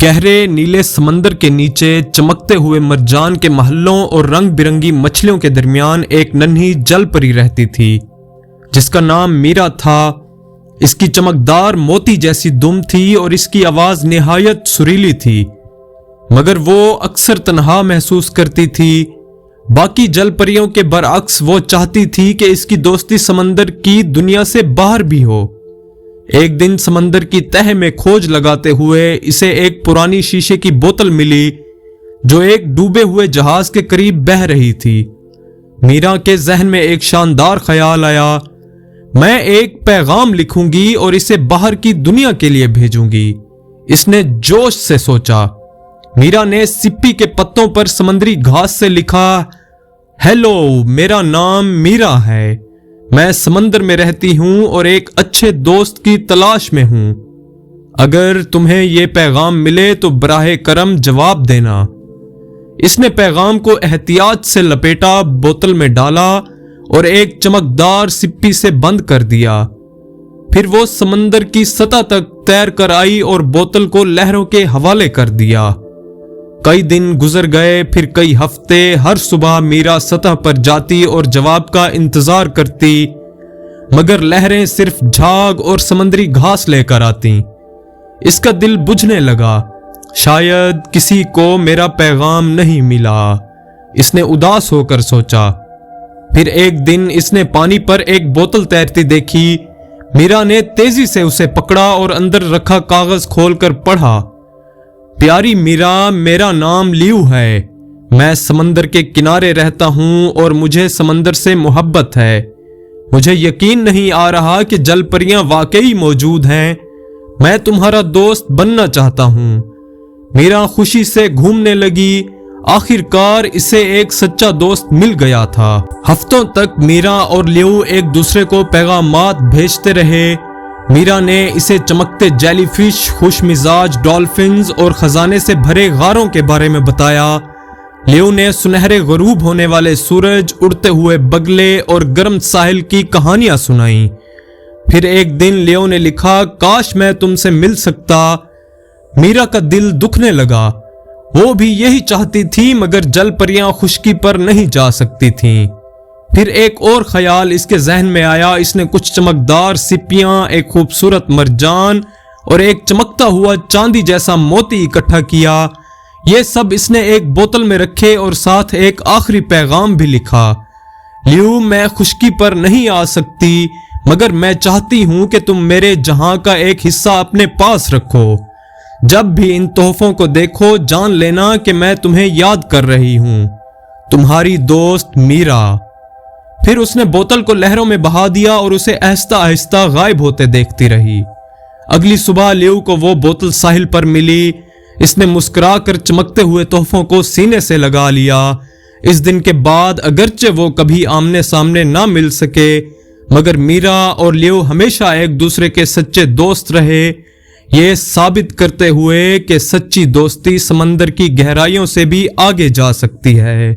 گہرے نیلے سمندر کے نیچے چمکتے ہوئے مرجان کے محلوں اور رنگ برنگی مچھلیوں کے درمیان ایک ننھی جل پری رہتی تھی جس کا نام میرا تھا۔ اس کی چمکدار موتی جیسی دم تھی اور اس کی آواز نہایت سریلی تھی، مگر وہ اکثر تنہا محسوس کرتی تھی۔ باقی جل پریوں کے برعکس وہ چاہتی تھی کہ اس کی دوستی سمندر کی دنیا سے باہر بھی ہو۔ ایک دن سمندر کی تہہ میں کھوج لگاتے ہوئے اسے ایک پرانی شیشے کی بوتل ملی جو ایک ڈوبے ہوئے جہاز کے قریب بہہ رہی تھی۔ میرا کے ذہن میں ایک شاندار خیال آیا، میں ایک پیغام لکھوں گی اور اسے باہر کی دنیا کے لیے بھیجوں گی۔ اس نے جوش سے سوچا۔ میرا نے سپی کے پتوں پر سمندری گھاس سے لکھا، ہیلو، میرا نام میرا ہے، میں سمندر میں رہتی ہوں اور ایک اچھے دوست کی تلاش میں ہوں۔ اگر تمہیں یہ پیغام ملے تو براہ کرم جواب دینا۔ اس نے پیغام کو احتیاط سے لپیٹا، بوتل میں ڈالا اور ایک چمکدار سپی سے بند کر دیا۔ پھر وہ سمندر کی سطح تک تیر کر آئی اور بوتل کو لہروں کے حوالے کر دیا۔ کئی دن گزر گئے، پھر کئی ہفتے۔ ہر صبح میرا سطح پر جاتی اور جواب کا انتظار کرتی، مگر لہریں صرف جھاگ اور سمندری گھاس لے کر آتی۔ اس کا دل بجھنے لگا، شاید کسی کو میرا پیغام نہیں ملا۔ اس نے اداس ہو کر سوچا۔ پھر ایک دن اس نے پانی پر ایک بوتل تیرتی دیکھی۔ میرا نے تیزی سے اسے پکڑا اور اندر رکھا کاغذ کھول کر پڑھا، پیاری میرا، میرا نام لیو ہے، میں سمندر کے کنارے رہتا ہوں اور مجھے سمندر سے محبت ہے۔ مجھے یقین نہیں آ رہا کہ جل پریاں واقعی موجود ہیں، میں تمہارا دوست بننا چاہتا ہوں۔ میرا خوشی سے گھومنے لگی۔ آخر کار اسے ایک سچا دوست مل گیا تھا۔ ہفتوں تک میرا اور لیو ایک دوسرے کو پیغامات بھیجتے رہے۔ میرا نے اسے چمکتے جیلی فش، خوش مزاج ڈالفنز اور خزانے سے بھرے غاروں کے بارے میں بتایا۔ لیو نے سنہرے غروب ہونے والے سورج، اڑتے ہوئے بگلے اور گرم ساحل کی کہانیاں سنائیں۔ پھر ایک دن لیو نے لکھا، کاش میں تم سے مل سکتا۔ میرا کا دل دکھنے لگا، وہ بھی یہی چاہتی تھی، مگر جل پریاں خشکی پر نہیں جا سکتی تھیں۔ پھر ایک اور خیال اس کے ذہن میں آیا۔ اس نے کچھ چمکدار سپیاں، ایک خوبصورت مرجان اور ایک چمکتا ہوا چاندی جیسا موتی اکٹھا کیا۔ یہ سب اس نے ایک بوتل میں رکھے اور ساتھ ایک آخری پیغام بھی لکھا، لیو، میں خشکی پر نہیں آ سکتی، مگر میں چاہتی ہوں کہ تم میرے جہاں کا ایک حصہ اپنے پاس رکھو۔ جب بھی ان تحفوں کو دیکھو جان لینا کہ میں تمہیں یاد کر رہی ہوں، تمہاری دوست میرا۔ پھر اس نے بوتل کو لہروں میں بہا دیا اور اسے آہستہ آہستہ غائب ہوتے دیکھتی رہی۔ اگلی صبح لیو کو وہ بوتل ساحل پر ملی۔ اس نے مسکرا کر چمکتے ہوئے تحفوں کو سینے سے لگا لیا۔ اس دن کے بعد اگرچہ وہ کبھی آمنے سامنے نہ مل سکے، مگر میرا اور لیو ہمیشہ ایک دوسرے کے سچے دوست رہے، یہ ثابت کرتے ہوئے کہ سچی دوستی سمندر کی گہرائیوں سے بھی آگے جا سکتی ہے۔